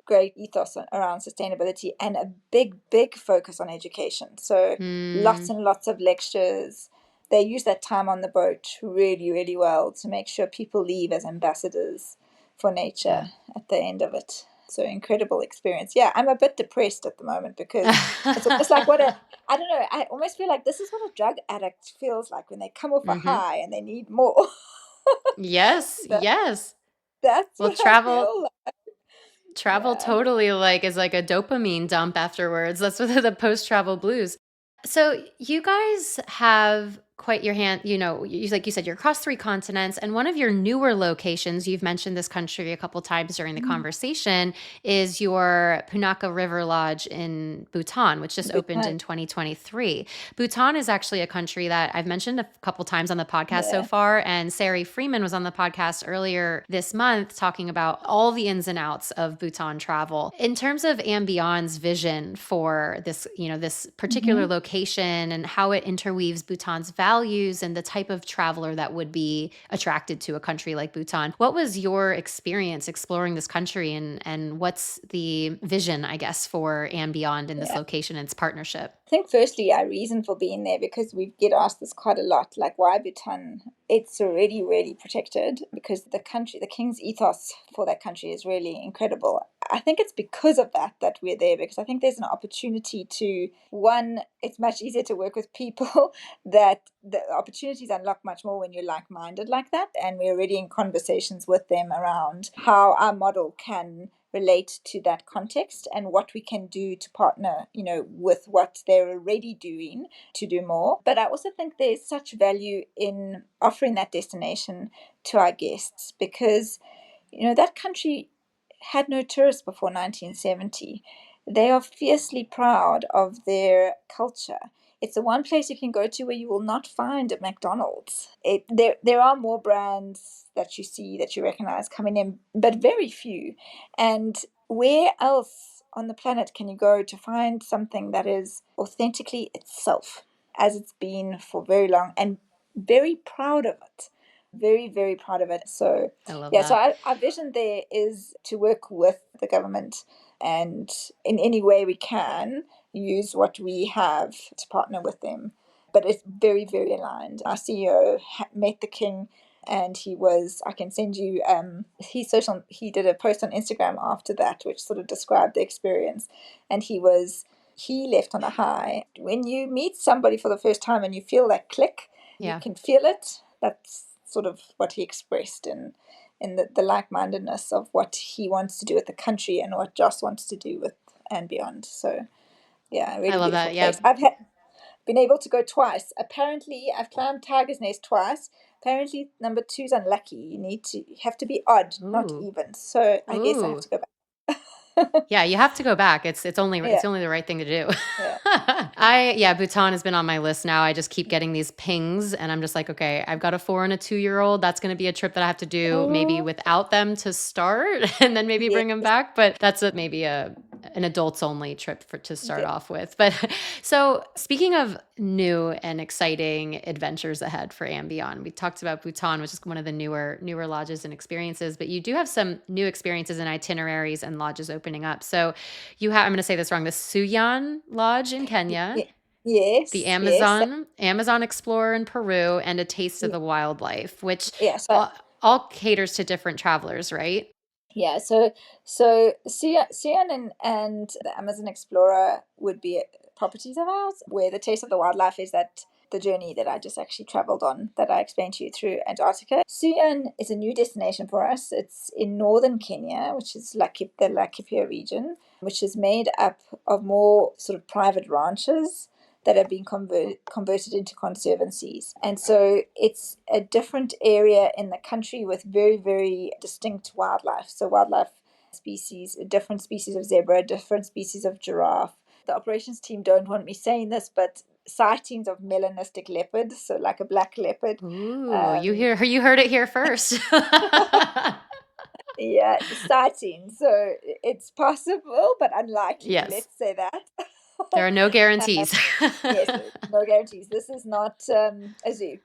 Speaker 2: great ethos around sustainability, and a big focus on education. So lots
Speaker 1: Mm,
Speaker 2: and lots of lectures. They use that time on the boat really well to make sure people leave as ambassadors for
Speaker 1: yeah.
Speaker 2: nature at the end of it. So incredible experience. Yeah, I'm a bit depressed at the moment because it's almost like I don't know, I almost feel like this is what a drug addict feels like when they come off a
Speaker 1: Mm-hmm.
Speaker 2: high and they need more.
Speaker 1: Yes,
Speaker 2: that,
Speaker 1: yes.
Speaker 2: that's
Speaker 1: Well,
Speaker 2: what I
Speaker 1: travel
Speaker 2: feel like.
Speaker 1: travel
Speaker 2: Yeah.
Speaker 1: totally like is like a dopamine dump afterwards. That's what the post-travel blues. So you guys have quite your hand, like you said, you're across three continents, and one of your newer locations, you've mentioned this country a couple times during the
Speaker 2: Mm.
Speaker 1: conversation, is your Punaka River Lodge in Bhutan, which just opened
Speaker 2: Bhutan.
Speaker 1: in 2023. Bhutan is actually a country that I've mentioned a couple times on the podcast so
Speaker 2: Yeah.
Speaker 1: far, and Sari Freeman was on the podcast earlier this month talking about all the ins and outs of Bhutan travel. In terms of andBeyond's vision for this, this particular
Speaker 2: Mm-hmm.
Speaker 1: location and how it interweaves Bhutan's values values and the type of traveler that would be attracted to a country like Bhutan. What was your experience exploring this country, and what's the vision, I guess, for andBeyond in this
Speaker 2: Yeah.
Speaker 1: location and its partnership?
Speaker 2: I think firstly our reason for being there, because we get asked this quite a lot, like why Bhutan? It's already really protected because the country, the king's ethos for that country is really incredible. I think it's because of that that we're there, because I think there's an opportunity to, one, it's much easier to work with people that the opportunities unlock much more when you're like-minded like that, and we're already in conversations with them around how our model can relate to that context and what we can do to partner, with what they're already doing to do more. But I also think there's such value in offering that destination to our guests because, that country had no tourists before 1970. They are fiercely proud of their culture. It's the one place you can go to where you will not find a McDonald's. There are more brands that you see that you recognize coming in, but very few. And where else on the planet can you go to find something that is authentically itself, as it's been for very long, and very proud of it? Very, very proud of it. So,
Speaker 1: I love
Speaker 2: yeah, so
Speaker 1: that.
Speaker 2: our vision there is to work with the government and in any way we can use what we have to partner with them. But it's very, very aligned. Our CEO met the king, and I can send you he did a post on Instagram after that which sort of described the experience, and he left on a high. When you meet somebody for the first time and you feel that click, you
Speaker 1: Yeah.
Speaker 2: can feel it. That's sort of what he expressed in the like-mindedness of what he wants to do with the country and what Joss wants to do with andBeyond. So yeah, a
Speaker 1: I
Speaker 2: really
Speaker 1: love
Speaker 2: beautiful
Speaker 1: that. Yeah.
Speaker 2: place. Been able to go twice. Apparently, I've climbed Tiger's Nest twice. Apparently, number two's unlucky. You have to be odd, not
Speaker 1: Ooh.
Speaker 2: even. So I guess I have
Speaker 1: Ooh.
Speaker 2: to go back.
Speaker 1: Yeah, you have to go back. It's
Speaker 2: Yeah,
Speaker 1: only the right thing to do.
Speaker 2: yeah.
Speaker 1: Yeah, Bhutan has been on my list now. I just keep getting these pings and I'm just like, okay, I've got a 4 and a 2-year-old. That's going to be a trip that I have to do maybe
Speaker 2: Oh,
Speaker 1: without them to start and then maybe
Speaker 2: yes,
Speaker 1: bring them back, but that's maybe an adults only trip to start
Speaker 2: yeah.
Speaker 1: off with. But so speaking of new and exciting adventures ahead for andBeyond, we talked about Bhutan, which is one of the newer lodges and experiences, but you do have some new experiences and itineraries and lodges opening up. So you have, I'm going to say this wrong, the Suyan Lodge in Kenya, the
Speaker 2: Yes, yes.
Speaker 1: Amazon Explorer in Peru, and a Taste of
Speaker 2: Yeah,
Speaker 1: the Wildlife, which
Speaker 2: yeah. So
Speaker 1: all caters to different travelers, right?
Speaker 2: yeah, so Sian and the Amazon Explorer would be properties of ours, where the Taste of the Wildlife is that the journey that I just actually traveled on that I explained to you through Antarctica. Sian is a new destination for us. It's in northern Kenya, which is the Laikipia region, which is made up of more sort of private ranches that have been converted into conservancies. And so it's a different area in the country with very, very distinct wildlife. So, wildlife species, different species of zebra, different species of giraffe. The operations team don't want me saying this, but sightings of melanistic leopard, so like a black leopard.
Speaker 1: Ooh,
Speaker 2: Um,
Speaker 1: you heard it here first.
Speaker 2: yeah, sightings. So it's possible, but unlikely.
Speaker 1: Yes.
Speaker 2: Let's say that.
Speaker 1: There are no guarantees.
Speaker 2: Yes, no guarantees. This is not a zoo.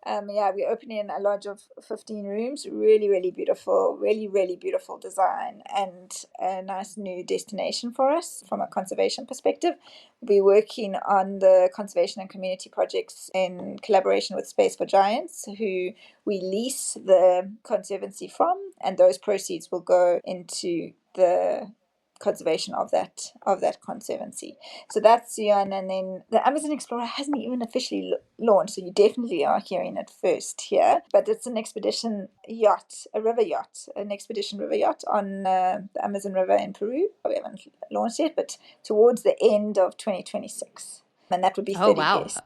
Speaker 2: Yeah, we're opening a lodge of 15 rooms. Really, really beautiful. Really, really beautiful design and a nice new destination for us from a conservation perspective. We're working on the conservation and community projects in collaboration with Space for Giants, who we lease the conservancy from, and those proceeds will go into the conservation of that conservancy. So that's Sion, and then the Amazon Explorer hasn't even officially launched, so you definitely are hearing it first here. But it's an expedition yacht, a river yacht, an expedition river yacht on the Amazon River in Peru. We haven't launched yet, but towards the end of 2026, and that would be
Speaker 1: Oh,
Speaker 2: 30
Speaker 1: wow.
Speaker 2: guests.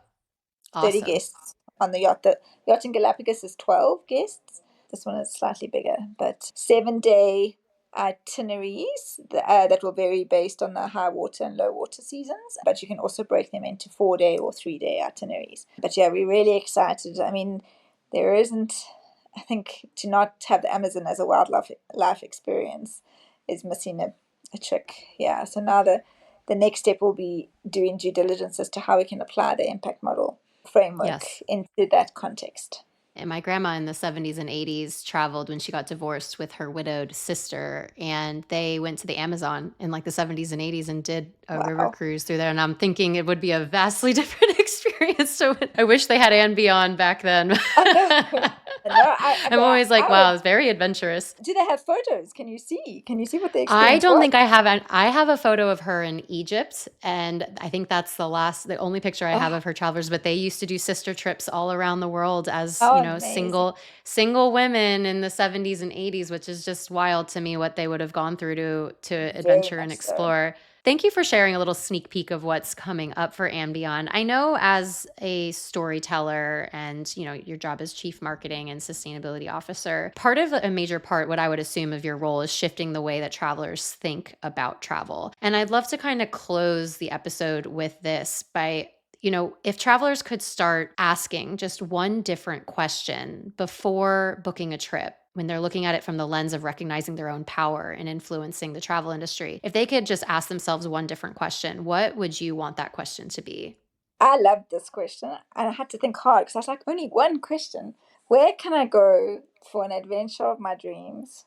Speaker 2: 30
Speaker 1: Awesome.
Speaker 2: guests on the yacht. The yacht in Galapagos is 12 guests. This one is slightly bigger, but 7-day itineraries that will vary based on the high water and low water seasons, but you can also break them into 4-day or 3-day itineraries. But yeah, we're really excited. I mean, there isn't, I think, to not have the Amazon as a wildlife life experience is missing a trick. Yeah, so now the next step will be doing due diligence as to how we can apply the impact model framework
Speaker 1: Yes.
Speaker 2: into that context.
Speaker 1: And my grandma in the 70s and 80s traveled when she got divorced with her widowed sister, and they went to the Amazon in like the 70s and 80s and did a river
Speaker 2: Wow.
Speaker 1: cruise through there. And I'm thinking it would be a vastly different experience. So I wish they had andBeyond back then.
Speaker 2: I know. No,
Speaker 1: I'm always like,
Speaker 2: I
Speaker 1: wow,
Speaker 2: would.
Speaker 1: it's very adventurous.
Speaker 2: Do they have photos? Can you see? Can you see what the
Speaker 1: I
Speaker 2: experience
Speaker 1: don't
Speaker 2: was?
Speaker 1: think I have I have a photo of her in Egypt, and I think that's the only picture I have
Speaker 2: Oh,
Speaker 1: of her travelers, but they used to do sister trips all around the world as,
Speaker 2: how amazing.
Speaker 1: single women in the 70s and 80s, which is just wild to me what they would have gone through to
Speaker 2: Very
Speaker 1: adventure and
Speaker 2: much so.
Speaker 1: explore. Thank you for sharing a little sneak peek of what's coming up for andBeyond. I know as a storyteller and, your job as chief marketing and sustainability officer, part of a major part, what I would assume of your role is shifting the way that travelers think about travel. And I'd love to kind of close the episode with this by if travelers could start asking just one different question before booking a trip, when they're looking at it from the lens of recognizing their own power and influencing the travel industry, if they could just ask themselves one different question, what would you want that question to be?
Speaker 2: I loved this question, and I had to think hard because I was like, only one question. Where can I go for an adventure of my dreams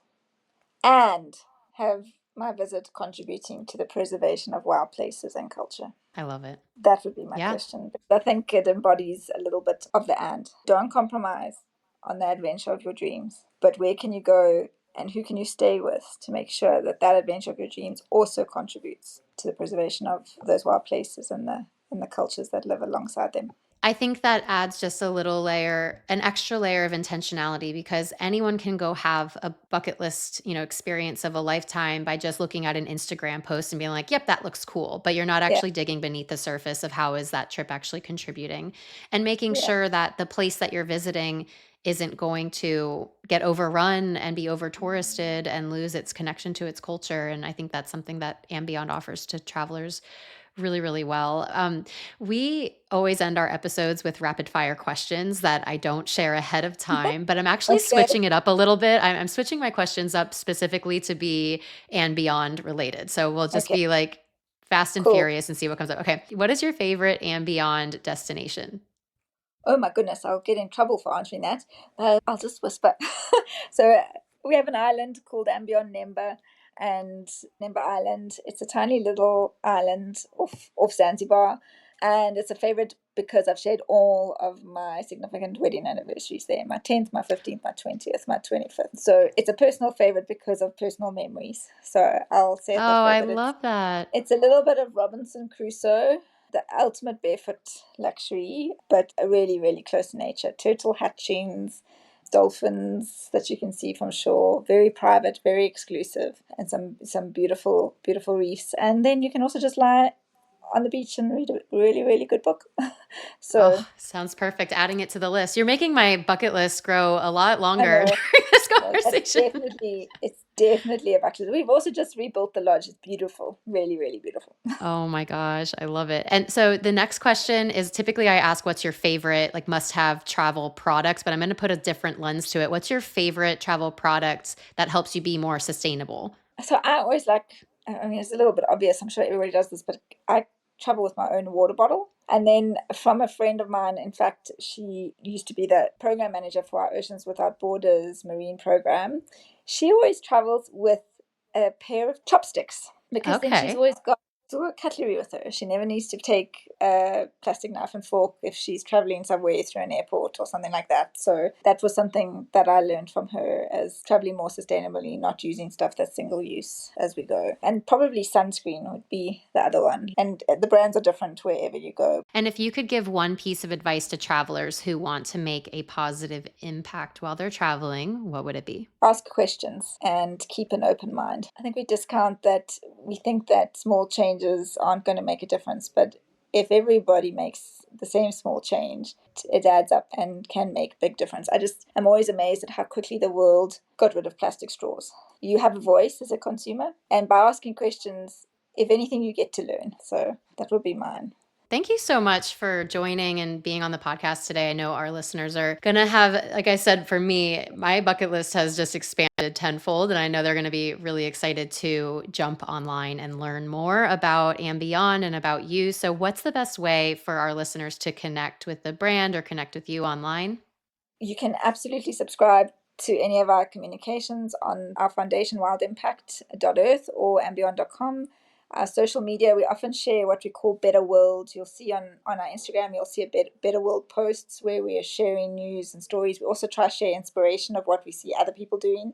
Speaker 2: and have my visit contributing to the preservation of wild places and culture?
Speaker 1: I love it.
Speaker 2: That would be my
Speaker 1: Yeah.
Speaker 2: question. I think it embodies a little bit of the and. Don't compromise on the adventure of your dreams, but where can you go and who can you stay with to make sure that that adventure of your dreams also contributes to the preservation of those wild places and the cultures that live alongside them.
Speaker 1: I think that adds just a little layer, an extra layer of intentionality, because anyone can go have a bucket list, experience of a lifetime by just looking at an Instagram post and being like, yep, that looks cool. But you're not
Speaker 2: Yeah,
Speaker 1: actually digging beneath the surface of how is that trip actually contributing, and making
Speaker 2: yeah,
Speaker 1: sure that the place that you're visiting isn't going to get overrun and be over touristed and lose its connection to its culture. And I think that's something that andBeyond offers to travelers really, really well. We always end our episodes with rapid fire questions that I don't share ahead of time, but I'm actually
Speaker 2: okay,
Speaker 1: switching it up a little bit. I'm switching my questions up specifically to be andBeyond related. So we'll just
Speaker 2: okay,
Speaker 1: be like fast and
Speaker 2: cool.
Speaker 1: furious and see what comes up. Okay. What is your favorite andBeyond destination?
Speaker 2: Oh my goodness, I'll get in trouble for answering that. I'll just whisper. So we have an island called andBeyond Nemba, and Nemba Island. It's a tiny little island off Zanzibar, and it's a favorite because I've shared all of my significant wedding anniversaries there. My 10th, my 15th, my 20th, my 25th. So it's a personal favorite because of personal memories. So I'll say it that
Speaker 1: Oh,
Speaker 2: way.
Speaker 1: I
Speaker 2: But
Speaker 1: love that.
Speaker 2: it's a little bit of Robinson Crusoe, the ultimate barefoot luxury, but really, really close to nature. Turtle hatchings, dolphins that you can see from shore, very private, very exclusive, and some beautiful, beautiful reefs. And then you can also just lie on the beach and read a really, really good book. So
Speaker 1: Oh, sounds perfect. Adding it to the list. You're making my bucket list grow a lot
Speaker 2: I
Speaker 1: longer
Speaker 2: know.
Speaker 1: during this
Speaker 2: No, that's
Speaker 1: conversation.
Speaker 2: definitely it's definitely a bucket list. We've also just rebuilt the lodge. It's beautiful, really, really beautiful.
Speaker 1: Oh my gosh, I love it. And so the next question is, typically I ask what's your favorite like must-have travel products, but I'm going to put a different lens to it. What's your favorite travel product that helps you be more sustainable?
Speaker 2: So I always like, I mean, it's a little bit obvious. I'm sure everybody does this, but I travel with my own water bottle. And then from a friend of mine, in fact, she used to be the program manager for our Oceans Without Borders marine program. She always travels with a pair of chopsticks because then she's
Speaker 1: Okay.
Speaker 2: always got all cutlery with her. She never needs to take a plastic knife and fork if she's traveling somewhere through an airport or something like that. So that was something that I learned from her as traveling more sustainably, not using stuff that's single use as we go. And probably sunscreen would be the other one. And the brands are different wherever you go.
Speaker 1: And if you could give one piece of advice to travelers who want to make a positive impact while they're traveling, what would it be?
Speaker 2: Ask questions and keep an open mind. I think we discount that. We think that small changes aren't going to make a difference, but if everybody makes the same small change, it adds up and can make big difference. I'm always amazed at how quickly the world got rid of plastic straws. You have a voice as a consumer, and by asking questions, if anything, you get to learn. So that would be mine.
Speaker 1: Thank you so much for joining and being on the podcast today. I know our listeners are going to have, like I said, for me, my bucket list has just expanded excited tenfold, and I know they're going to be really excited to jump online and learn more about andBeyond and about you. So what's the best way for our listeners to connect with the brand or connect with you online?
Speaker 2: You can absolutely subscribe to any of our communications on our foundation, wildimpact.earth or andbeyond.com. Our social media, we often share what we call Better World. You'll see on our Instagram, you'll see a Better World posts where we are sharing news and stories. We also try to share inspiration of what we see other people doing.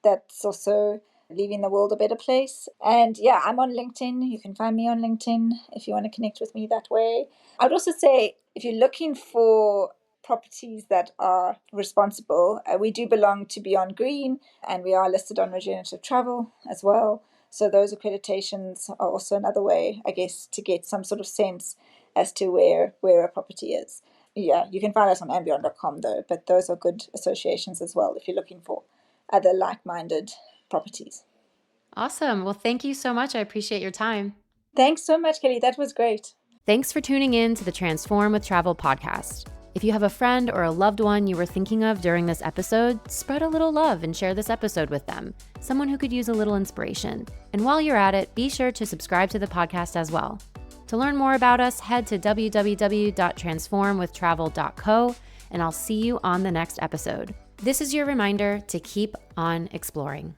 Speaker 2: That's also leaving the world a better place. And yeah, I'm on LinkedIn. You can find me on LinkedIn if you want to connect with me that way. I would also say if you're looking for properties that are responsible, we do belong to Beyond Green, and we are listed on Regenerative Travel as well. So those accreditations are also another way, I guess, to get some sort of sense as to where a property is. Yeah, you can find us on andbeyond.com though, but those are good associations as well if you're looking for other like-minded properties.
Speaker 1: Awesome. Well, thank you so much. I appreciate your time.
Speaker 2: Thanks so much, Kelly. That was great.
Speaker 1: Thanks for tuning in to the Transform with Travel podcast. If you have a friend or a loved one you were thinking of during this episode, spread a little love and share this episode with them, someone who could use a little inspiration. And while you're at it, be sure to subscribe to the podcast as well. To learn more about us, head to www.transformwithtravel.co, and I'll see you on the next episode. This is your reminder to keep on exploring.